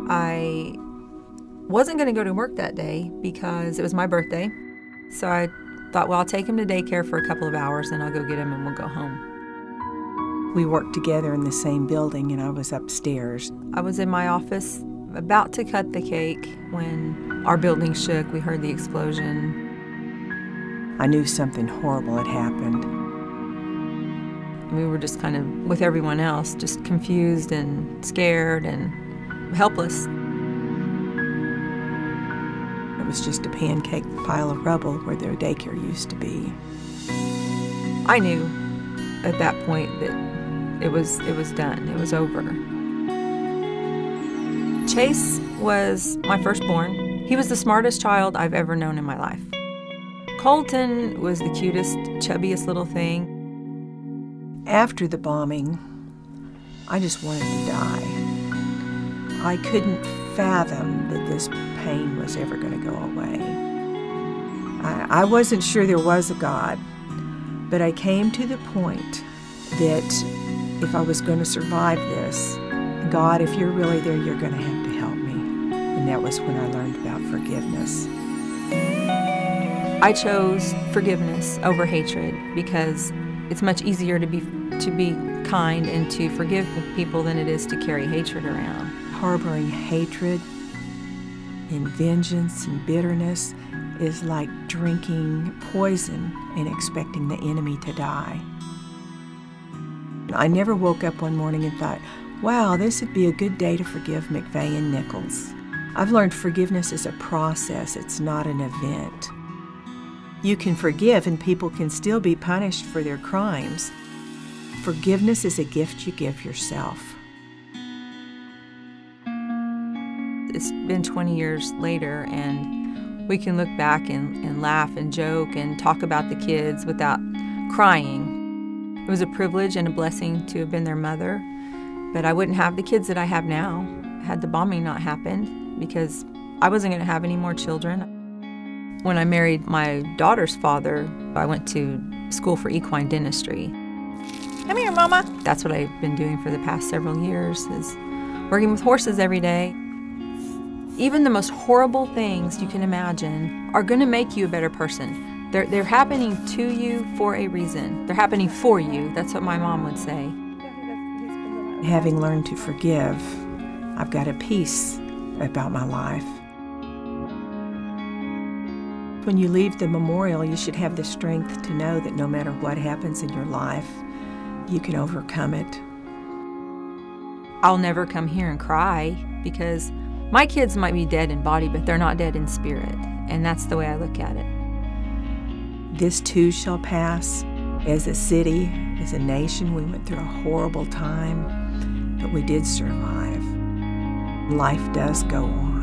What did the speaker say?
I wasn't going to go to work that day because it was my birthday. So I thought, well, I'll take him to daycare for a couple of hours, and I'll go get him and we'll go home. We worked together in the same building, and I was upstairs. I was in my office about to cut the cake when our building shook. We heard the explosion. I knew something horrible had happened. We were just kind of, with everyone else, just confused and scared and helpless. It was just a pancake pile of rubble where their daycare used to be. I knew at that point that it was done. It was over. Chase was my firstborn. He was the smartest child I've ever known in my life. Colton was the cutest, chubbiest little thing. After the bombing, I just wanted to die. I couldn't fathom that this pain was ever going to go away. I wasn't sure there was a God, but I came to the point that if I was going to survive this, God, if you're really there, you're going to have to help me. And that was when I learned about forgiveness. I chose forgiveness over hatred because it's much easier to be kind and to forgive people than it is to carry hatred around. Harboring hatred and vengeance and bitterness is like drinking poison and expecting the enemy to die. I never woke up one morning and thought, wow, this would be a good day to forgive McVeigh and Nichols. I've learned forgiveness is a process, it's not an event. You can forgive and people can still be punished for their crimes. Forgiveness is a gift you give yourself. It's been 20 years later, and we can look back and laugh and joke and talk about the kids without crying. It was a privilege and a blessing to have been their mother, but I wouldn't have the kids that I have now had the bombing not happened, because I wasn't going to have any more children. When I married my daughter's father, I went to school for equine dentistry. Come here, Mama. That's what I've been doing for the past several years, is working with horses every day. Even the most horrible things you can imagine are going to make you a better person. They're happening to you for a reason. They're happening for you. That's what my mom would say. Having learned to forgive, I've got a peace about my life. When you leave the memorial, you should have the strength to know that no matter what happens in your life, you can overcome it. I'll never come here and cry, because my kids might be dead in body, but they're not dead in spirit. And that's the way I look at it. This too shall pass. As a city, as a nation, we went through a horrible time, but we did survive. Life does go on.